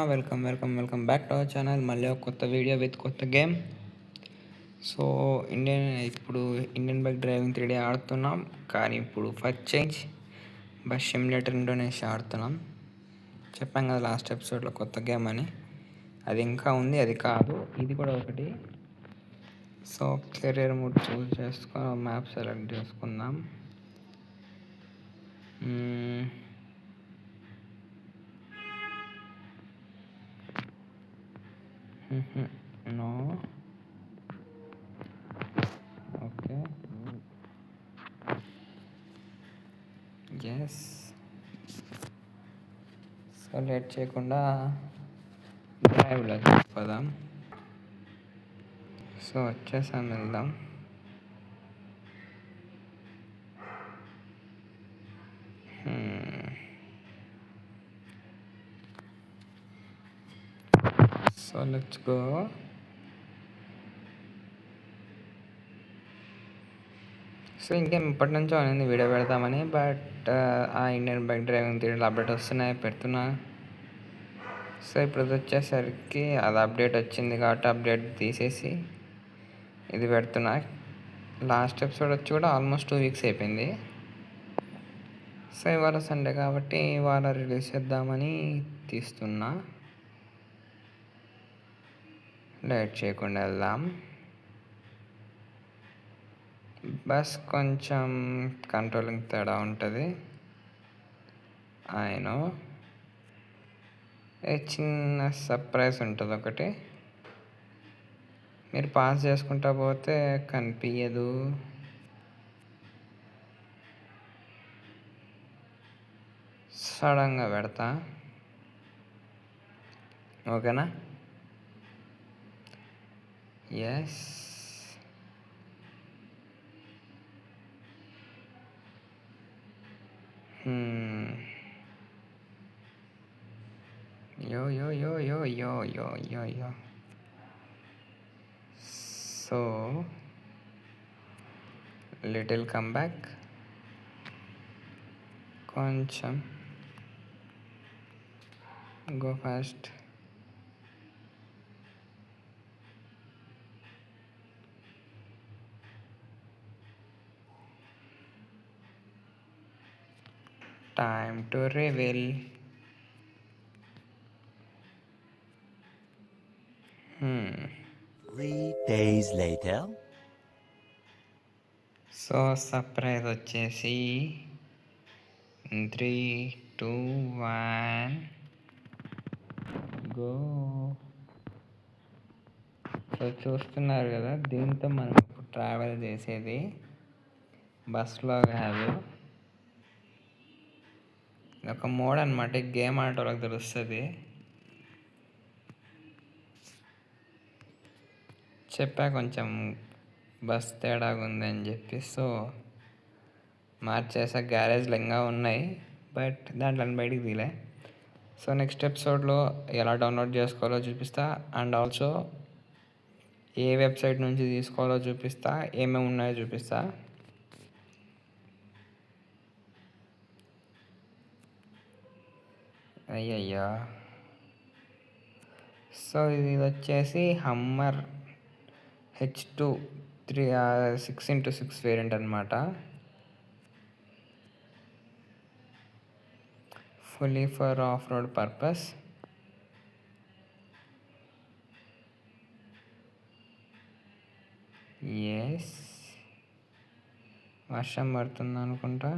Welcome back to our channel. మళ్ళీ ఒక కొత్త వీడియో విత్ కొత్త గేమ్. సో ఇప్పుడు ఇండియన్ బైక్ డ్రైవింగ్ 3D ఆడుతున్నాం, కానీ ఇప్పుడు first change bus simulator Indonesia ఆడుతున్నాం. చెప్పాం కదా లాస్ట్ ఎపిసోడ్లో కొత్త గేమ్ అని. అది ఇంకా ఉంది, అది కాదు, ఇది కూడా ఒకటి. సో కెరీర్ మోడ్ చూస్ చేసుకొని మ్యాప్ సెలెక్ట్ చేసుకుందాం. No, okay, yes. So late చేయకుండా డ్రైవ్లోకి పోదాం. సో వచ్చేసాం, వెళ్దాం. So let's go. సో ఇంకేం ఇప్పటి నుంచో అనేది వీడియో పెడతామని, బట్ ఆ Indian bike driving 3D update వస్తున్నాయి, పెడుతున్నా. సో ఇప్పుడు ఇది వచ్చేసరికి అది అప్డేట్ వచ్చింది కాబట్టి అప్డేట్ తీసేసి ఇది పెడుతున్నా. లాస్ట్ ఎపిసోడ్ వచ్చి కూడా ఆల్మోస్ట్ 2 వీక్స్ అయిపోయింది. సో ఇవాళ సండే కాబట్టి ఇవాళ రిలీజ్ చేద్దామని తీస్తున్నా. లేట్ చేయకుండా వెళ్దాం. బస్ కొంచెం కంట్రోలింగ్ తేడా ఉంటుంది, ఆయన చిన్న సర్ప్రైజ్ ఉంటుంది ఒకటి. మీరు పాస్ చేసుకుంటా పోతే కనిపించదు. సడన్గా పెడతా, ఓకేనా? Yes. Yo, yo, yo, yo, yo, yo, yo, yo. So, little comeback. కొంచెం go fast. Time to reveal. 3 days later. So surprise వచ్చేసి 3, 2, 1 గో. సో చూస్తున్నారు కదా, దీంతో మనం ట్రావెల్ చేసేది బస్లో కాదు. ఒక మోడ్ అనమాట, గేమ్ ఆడే వాళ్ళకి తెలుస్తుంది. చెప్పా కొంచెం బస్ తేడాగా ఉందని చెప్పి. సో మార్చేసా. గ్యారేజ్లు ఇంకా ఉన్నాయి, బట్ దాంట్లో బయటికి తీలే. సో నెక్స్ట్ ఎపిసోడ్లో ఎలా డౌన్లోడ్ చేసుకోవాలో చూపిస్తా, అండ్ ఆల్సో ఏ వెబ్సైట్ నుంచి తీసుకోవాలో చూపిస్తా, ఏమేమి ఉన్నాయో చూపిస్తా. అయ్యయ్యా. సో ఇది వచ్చేసి హమ్మర్ H2 6x6 వేరియంట్ అనమాట. Fully for off road purpose. Yes. వర్షం పడుతుంది అనుకుంటా.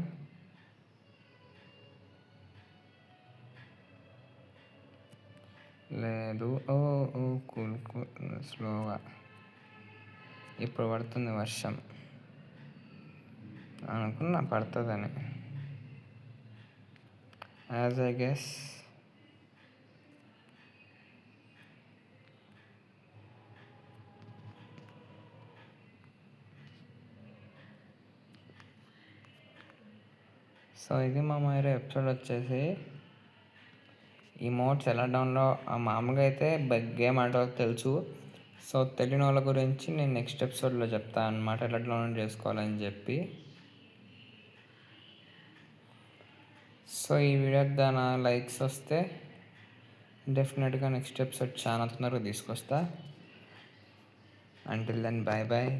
లేదు, ఓ ఓ కూల్ స్లోగా. ఇప్పుడు పడుతుంది వర్షం, అనుకున్నా పడుతుందని, యాజ్ ఐ గెస్. సో ఇది మా మరి ఎపిసోడ్ వచ్చేసి. ఈ మోడ్స్ ఎలా డౌన్లోడ్, మామూలుగా అయితే గేమ్ ఆడో తెలుసు. సో తెలియని వాళ్ళ గురించి నేను నెక్స్ట్ ఎపిసోడ్లో చెప్తాను అనమాట, ఎలా డౌన్లోడ్ చేసుకోవాలని చెప్పి. సో ఈ వీడియోకి దాని లైక్స్ వస్తే డెఫినెట్గా నెక్స్ట్ ఎపిసోడ్ చాలా తొందరగా తీసుకొస్తా. Until then bye bye.